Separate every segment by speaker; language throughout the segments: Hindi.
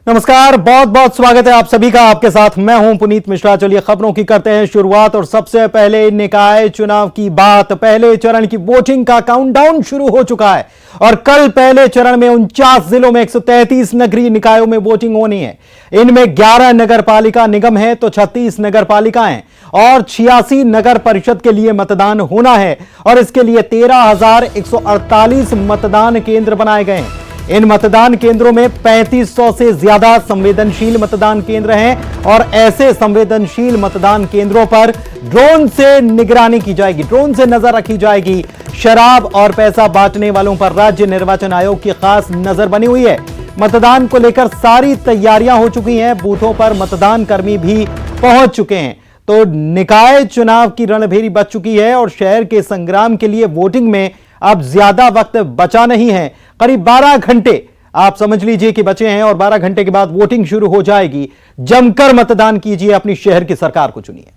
Speaker 1: नमस्कार, बहुत बहुत स्वागत है आप सभी का। आपके साथ मैं हूं पुनीत मिश्रा। चलिए खबरों की करते हैं शुरुआत और सबसे पहले निकाय चुनाव की बात। पहले चरण की वोटिंग का काउंटडाउन शुरू हो चुका है और कल पहले चरण में 49 जिलों में 133 नगरीय निकायों में वोटिंग होनी है। इनमें 11 नगर पालिका निगम है तो 36 नगर पालिकाएं और 86 नगर परिषद के लिए मतदान होना है और इसके लिए 13,148 मतदान केंद्र बनाए गए हैं। इन मतदान केंद्रों में 3500 से ज्यादा संवेदनशील मतदान केंद्र हैं और ऐसे संवेदनशील मतदान केंद्रों पर ड्रोन से निगरानी की जाएगी, ड्रोन से नजर रखी जाएगी। शराब और पैसा बांटने वालों पर राज्य निर्वाचन आयोग की खास नजर बनी हुई है। मतदान को लेकर सारी तैयारियां हो चुकी हैं, बूथों पर मतदान कर्मी भी पहुंच चुके हैं। तो निकाय चुनाव की रणभेरी बच चुकी है और शहर के संग्राम के लिए वोटिंग में अब ज्यादा वक्त बचा नहीं है। करीब 12 घंटे आप समझ लीजिए कि बचे हैं और 12 घंटे के बाद वोटिंग शुरू हो जाएगी। जमकर मतदान कीजिए, अपनी शहर की सरकार को चुनिए।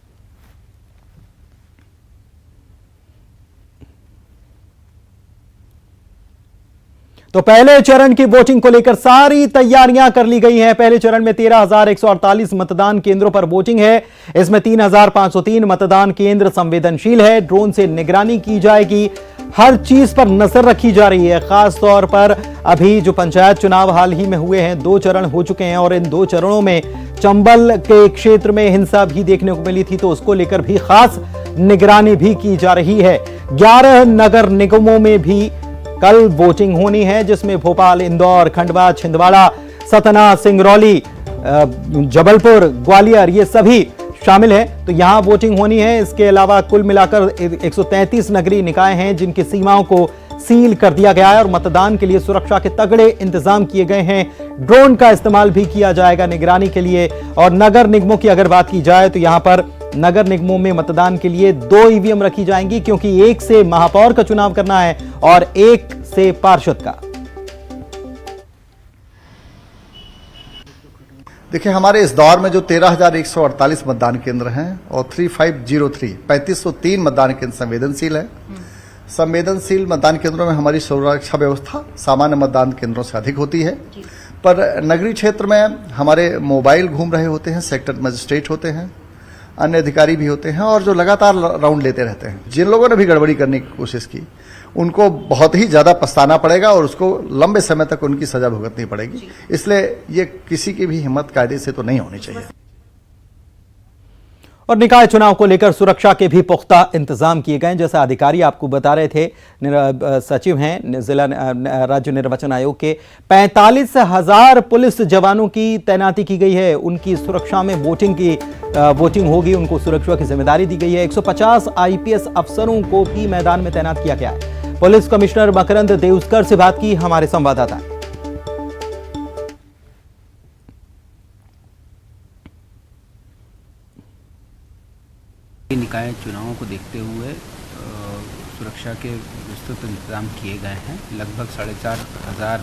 Speaker 1: तो पहले चरण की वोटिंग को लेकर सारी तैयारियां कर ली गई हैं। पहले चरण में 13,148 मतदान केंद्रों पर वोटिंग है। इसमें 3,503 मतदान केंद्र संवेदनशील है, ड्रोन से निगरानी की जाएगी, हर चीज पर नजर रखी जा रही है। खास तौर पर अभी जो पंचायत चुनाव हाल ही में हुए हैं, 2 चरण हो चुके हैं और इन 2 चरणों में चंबल के क्षेत्र में हिंसा भी देखने को मिली थी, तो उसको लेकर भी खास निगरानी भी की जा रही है। 11 नगर निगमों में भी कल वोटिंग होनी है, जिसमें भोपाल, इंदौर, खंडवा, छिंदवाड़ा, सतना, सिंगरौली, जबलपुर, ग्वालियर ये सभी शामिल है। तो यहां वोटिंग होनी है। इसके अलावा कुल मिलाकर 133 नगरीय निकाय हैं जिनकी सीमाओं को सील कर दिया गया है और मतदान के लिए सुरक्षा के तगड़े इंतजाम किए गए हैं। ड्रोन का इस्तेमाल भी किया जाएगा निगरानी के लिए। और नगर निगमों की अगर बात की जाए तो यहां पर नगर निगमों में मतदान के लिए 2 ईवीएम रखी जाएंगी, क्योंकि एक से महापौर का चुनाव करना है और एक से पार्षद का।
Speaker 2: देखिए, हमारे इस दौर में जो 13,148 मतदान केंद्र हैं और 3503 मतदान केंद्र संवेदनशील है। संवेदनशील मतदान केंद्रों में हमारी सुरक्षा व्यवस्था सामान्य मतदान केंद्रों से अधिक होती है, पर नगरीय क्षेत्र में हमारे मोबाइल घूम रहे होते हैं, सेक्टर मजिस्ट्रेट होते हैं, अन्य अधिकारी भी होते हैं और जो लगातार राउंड लेते रहते हैं। जिन लोगों ने भी गड़बड़ी करने की कोशिश की उनको बहुत ही ज्यादा पछताना पड़ेगा और उसको लंबे समय तक उनकी सजा भुगतनी पड़ेगी। इसलिए ये किसी की भी हिम्मत कायदे से तो नहीं होनी चाहिए।
Speaker 1: और निकाय चुनाव को लेकर सुरक्षा के भी पुख्ता इंतजाम किए गए, जैसा अधिकारी आपको बता रहे थे। सचिव हैं जिला राज्य निर्वाचन आयोग के। 45,000 पुलिस जवानों की तैनाती की गई है। उनकी सुरक्षा में वोटिंग होगी, उनको सुरक्षा की जिम्मेदारी दी गई है। 150 आईपीएस अफसरों को भी मैदान में तैनात किया गया है। पुलिस कमिश्नर मकरंद देउस्कर से बात की हमारे संवाददाता।
Speaker 3: निकाय चुनावों को देखते हुए सुरक्षा के विस्तृत इंतजाम किए गए हैं। लगभग 4,500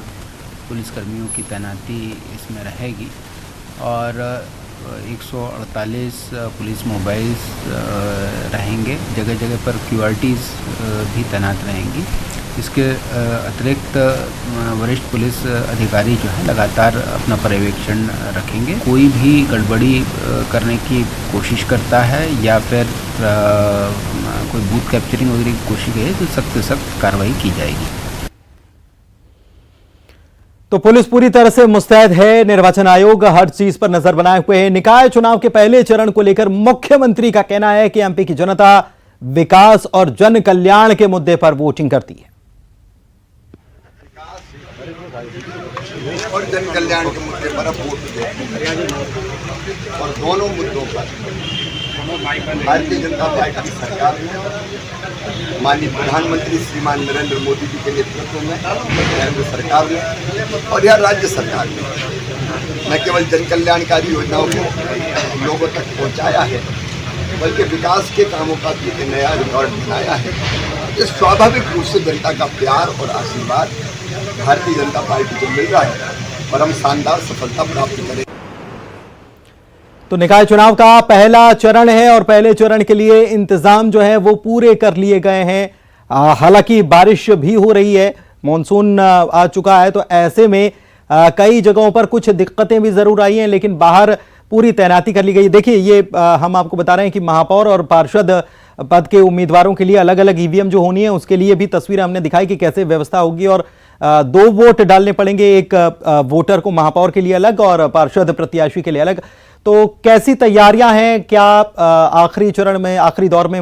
Speaker 3: पुलिसकर्मियों की तैनाती इसमें रहेगी और 148 पुलिस मोबाइल्स रहेंगे। जगह जगह पर QRTs भी तैनात रहेंगी। इसके अतिरिक्त वरिष्ठ पुलिस अधिकारी जो है लगातार अपना पर्यवेक्षण रखेंगे। कोई भी गड़बड़ी करने की कोशिश करता है या फिर कोई बूथ कैप्चरिंग वगैरह की कोशिश करे तो सख्त से सख्त कार्रवाई की जाएगी।
Speaker 1: तो पुलिस पूरी तरह से मुस्तैद है। निर्वाचन आयोग हर चीज पर नजर बनाए हुए है। निकाय चुनाव के पहले चरण को लेकर मुख्यमंत्री का कहना है कि एमपी की जनता विकास और जन कल्याण के मुद्दे पर वोटिंग करती है
Speaker 4: और जन कल्याण के मुद्दे पर वोट और दोनों मुद्दों पर भारतीय जनता पार्टी की सरकार में माननीय प्रधानमंत्री श्रीमान नरेंद्र मोदी जी के नेतृत्व में केंद्र सरकार में और यह राज्य सरकार में न केवल जन कल्याणकारी योजनाओं को लोगों तक पहुंचाया है, बल्कि विकास के कामों का भी एक नया रिकॉर्ड बनाया है। इस स्वाभाविक रूप से जनता का प्यार और आशीर्वाद भारतीय जनता पार्टी को मिल रहा है और हम शानदार सफलता प्राप्त करें।
Speaker 1: तो निकाय चुनाव का पहला चरण है और पहले चरण के लिए इंतजाम जो है वो पूरे कर लिए गए हैं। हालांकि बारिश भी हो रही है, मानसून आ चुका है, तो ऐसे में कई जगहों पर कुछ दिक्कतें भी जरूर आई हैं, लेकिन बाहर पूरी तैनाती कर ली गई। देखिए, ये हम आपको बता रहे हैं कि महापौर और पार्षद पद के उम्मीदवारों के लिए अलग अलग ईवीएम जो होनी है उसके लिए भी तस्वीरें हमने दिखाई कि कैसे व्यवस्था होगी, और 2 वोट डालने पड़ेंगे, एक वोटर को महापौर के लिए अलग और पार्षद प्रत्याशी के लिए अलग। तो कैसी तैयारियां हैं, क्या आखिरी चरण में, आखिरी दौर में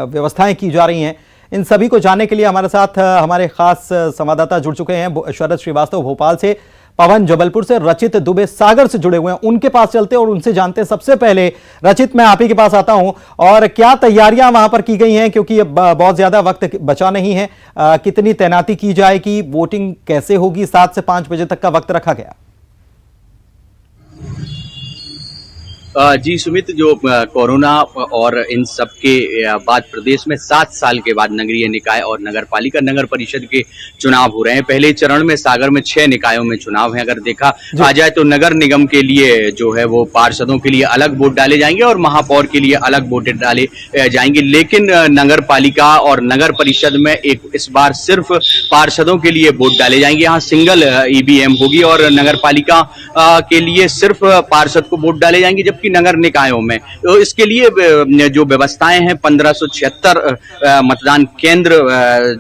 Speaker 1: व्यवस्थाएं की जा रही हैं, इन सभी को जानने के लिए हमारे साथ हमारे खास संवाददाता जुड़ चुके हैं। शरद श्रीवास्तव भोपाल से, पवन जबलपुर से, रचित दुबे सागर से जुड़े हुए हैं। उनके पास चलते और उनसे जानते हैं। सबसे पहले रचित, मैं आप ही के पास आता हूं, और क्या तैयारियां वहां पर की गई हैं, क्योंकि अब बहुत ज्यादा वक्त बचा नहीं है। कितनी तैनाती की जाएगी, वोटिंग कैसे होगी, 7 से 5 बजे तक का वक्त रखा गया।
Speaker 5: जी सुमित, जो कोरोना और इन सब के बाद प्रदेश में 7 साल के बाद नगरीय निकाय और नगर पालिका नगर परिषद के चुनाव हो रहे हैं। पहले चरण में सागर में 6 निकायों में चुनाव है। अगर देखा जाए तो नगर निगम के लिए जो है वो पार्षदों के लिए अलग वोट डाले जाएंगे और महापौर के लिए अलग वोट डाले जाएंगे, लेकिन नगर पालिका और नगर परिषद में इस बार सिर्फ पार्षदों के लिए वोट डाले जाएंगे। यहाँ सिंगल ईवीएम होगी और नगर पालिका के लिए सिर्फ पार्षद को वोट डाले जाएंगे, जबकि नगर निकायों में तो इसके लिए जो व्यवस्थाएं हैं 1576 मतदान केंद्र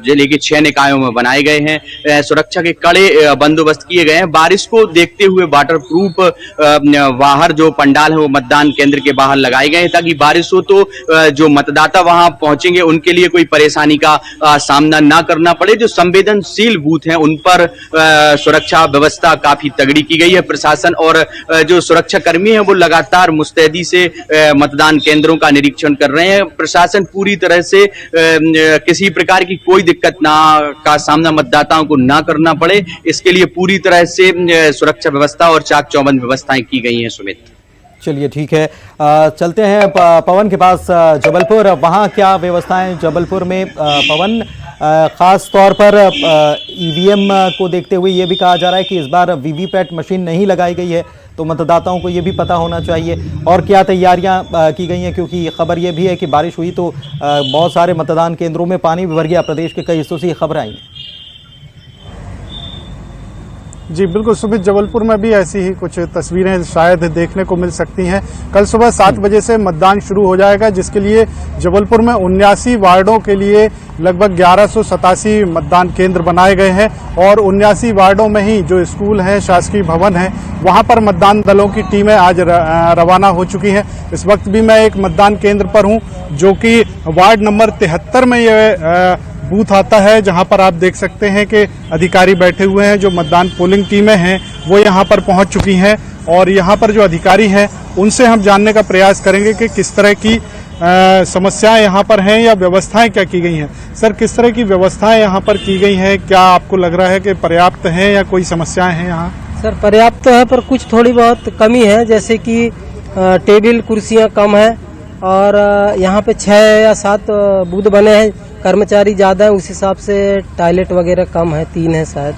Speaker 5: जिले के 6 निकायों में बनाए गए हैं। सुरक्षा के कड़े बंदोबस्त किए गए हैं। बारिश को देखते हुए वाटर प्रूफ बाहर जो पंडाल है वो मतदान केंद्र के बाहर लगाए गए हैं, ताकि बारिश हो तो जो मतदाता वहां पहुंचेंगे उनके लिए कोई परेशानी का सामना ना करना पड़े। जो संवेदनशील बूथ हैं उन पर सुरक्षा व्यवस्था काफी तगड़ी की गई है। प्रशासन और जो सुरक्षा कर्मी हैं वो लगातार मुस्तैदी से मतदान केंद्रों का निरीक्षण कर रहे हैं। प्रशासन पूरी तरह से किसी प्रकार की कोई दिक्कत का सामना मतदाताओं को ना करना पड़े, इसके लिए पूरी तरह से सुरक्षा व्यवस्था और चाक चौबंद व्यवस्थाएं की गई हैं। सुमित,
Speaker 1: चलिए ठीक है, चलते हैं पवन के पास जबलपुर। वहाँ क्या व्यवस्थाएं जबलपुर में पवन, खास तौर पर ईवीएम को देखते हुए ये भी कहा जा रहा है कि इस बार वीवीपैट मशीन नहीं लगाई गई है, तो मतदाताओं को ये भी पता होना चाहिए। और क्या तैयारियां की गई हैं, क्योंकि खबर ये भी है कि बारिश हुई तो बहुत सारे मतदान केंद्रों में पानी भी भर गया। प्रदेश के कई हिस्सों से ये खबर आई।
Speaker 6: जी बिल्कुल सुमित, जबलपुर में भी ऐसी ही कुछ तस्वीरें शायद देखने को मिल सकती हैं। कल सुबह 7 बजे से मतदान शुरू हो जाएगा, जिसके लिए जबलपुर में 79 वार्डों के लिए लगभग 1187 मतदान केंद्र बनाए गए हैं, और 79 वार्डों में ही जो स्कूल हैं, शासकीय भवन हैं, वहां पर मतदान दलों की टीमें आज रवाना हो चुकी हैं। इस वक्त भी मैं एक मतदान केंद्र पर हूं, जो कि वार्ड नंबर 73 में ये बूथ आता है, जहां पर आप देख सकते हैं कि अधिकारी बैठे हुए हैं। जो मतदान पोलिंग टीमें हैं वो यहां पर पहुंच चुकी हैं, और यहां पर जो अधिकारी हैं उनसे हम जानने का प्रयास करेंगे कि किस तरह की समस्याएं यहां पर हैं या व्यवस्थाएं क्या की गई हैं। सर, किस तरह की व्यवस्थाएं यहां पर की गई हैं? क्या आपको लग रहा है कि पर्याप्त हैं या कोई समस्याएं हैं यहाँ?
Speaker 7: सर, पर्याप्त तो है, पर कुछ थोड़ी बहुत कमी है, जैसे कि टेबल कुर्सियां कम है, और यहाँ पे 6 या 7 बूथ बने हैं, कर्मचारी ज्यादा है, उस हिसाब से टॉयलेट वगैरह कम है, 3 है शायद।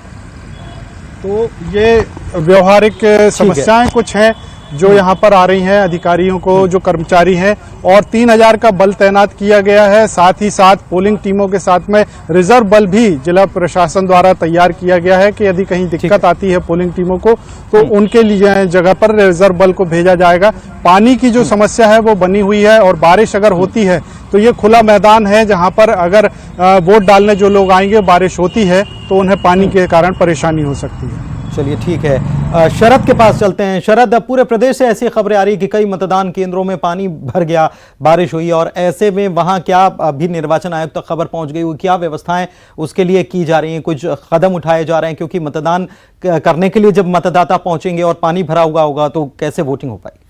Speaker 6: तो ये व्यवहारिक समस्याएं कुछ हैं जो यहाँ पर आ रही हैं अधिकारियों को, जो कर्मचारी हैं, और 3000 का बल तैनात किया गया है। साथ ही साथ पोलिंग टीमों के साथ में रिजर्व बल भी जिला प्रशासन द्वारा तैयार किया गया है कि यदि कहीं दिक्कत आती है पोलिंग टीमों को तो उनके लिए जगह पर रिजर्व बल को भेजा जाएगा। पानी की जो समस्या है वो बनी हुई है, और बारिश अगर होती है तो ये खुला मैदान है, जहाँ पर अगर वोट डालने जो लोग आएंगे, बारिश होती है तो उन्हें पानी के कारण परेशानी हो सकती है।
Speaker 1: चलिए ठीक है, शरद के पास चलते हैं। शरद, पूरे प्रदेश से ऐसी खबरें आ रही कि कई मतदान केंद्रों में पानी भर गया, बारिश हुई, और ऐसे में वहां क्या अभी निर्वाचन आयोग तक खबर पहुंच गई, क्या व्यवस्थाएं उसके लिए की जा रही हैं, कुछ कदम उठाए जा रहे हैं? क्योंकि मतदान करने के लिए जब मतदाता पहुंचेंगे और पानी भरा हुआ होगा तो कैसे वोटिंग हो पाएगी?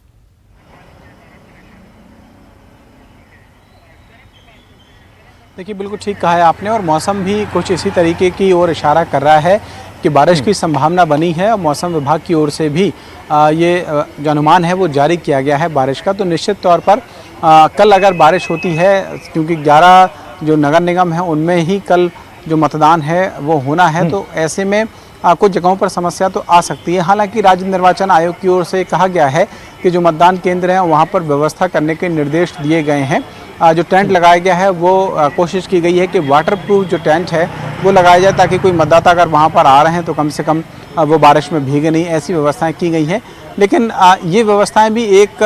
Speaker 8: देखिए, बिल्कुल ठीक कहा है आपने, और मौसम भी कुछ इसी तरीके की ओर इशारा कर रहा है कि बारिश की संभावना बनी है, और मौसम विभाग की ओर से भी ये जो अनुमान है वो जारी किया गया है बारिश का। तो निश्चित तौर पर कल अगर बारिश होती है, क्योंकि 11 जो नगर निगम हैं उनमें ही कल जो मतदान है वो होना है, तो ऐसे में कुछ जगहों पर समस्या तो आ सकती है। हालांकि राज्य निर्वाचन आयोग की ओर से कहा गया है कि जो मतदान केंद्र हैं वहाँ पर व्यवस्था करने के निर्देश दिए गए हैं। जो टेंट लगाया गया है वो कोशिश की गई है कि वाटर प्रूफ जो टेंट है वो लगाया जाए, ताकि कोई मतदाता अगर वहाँ पर आ रहे हैं तो कम से कम वो बारिश में भीगे नहीं, ऐसी व्यवस्थाएं की गई हैं। लेकिन ये व्यवस्थाएं भी एक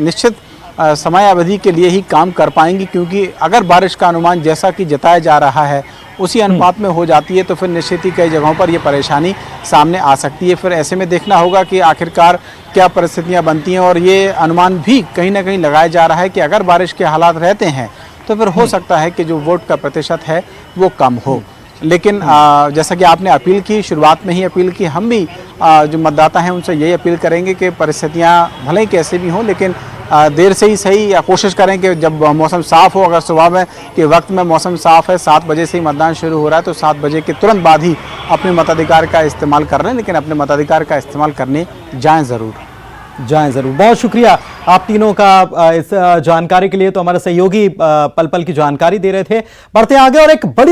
Speaker 8: निश्चित समय अवधि के लिए ही काम कर पाएंगी, क्योंकि अगर बारिश का अनुमान जैसा कि जताया जा रहा है उसी अनुपात में हो जाती है तो फिर निश्चित ही कई जगहों पर ये परेशानी सामने आ सकती है। फिर ऐसे में देखना होगा कि आखिरकार क्या परिस्थितियां बनती हैं, और ये अनुमान भी कहीं ना कहीं लगाया जा रहा है कि अगर बारिश के हालात रहते हैं तो फिर हो सकता है कि जो वोट का प्रतिशत है वो कम हो। लेकिन जैसा कि आपने अपील की, शुरुआत में ही अपील की, हम भी जो मतदाता हैं उनसे यही अपील करेंगे कि परिस्थितियां भले ही कैसे भी हों, लेकिन देर से ही सही या कोशिश करें कि जब मौसम साफ़ हो, अगर सुबह में के वक्त में मौसम साफ़ है, 7 बजे से ही मतदान शुरू हो रहा है, तो 7 बजे के तुरंत बाद ही अपने मताधिकार का इस्तेमाल कर रहे हैं, लेकिन अपने मताधिकार का इस्तेमाल करने जाएँ ज़रूर।
Speaker 1: बहुत शुक्रिया आप तीनों का इस जानकारी के लिए। तो हमारे सहयोगी पल पल की जानकारी दे रहे थे। बढ़ते आगे और एक बड़ी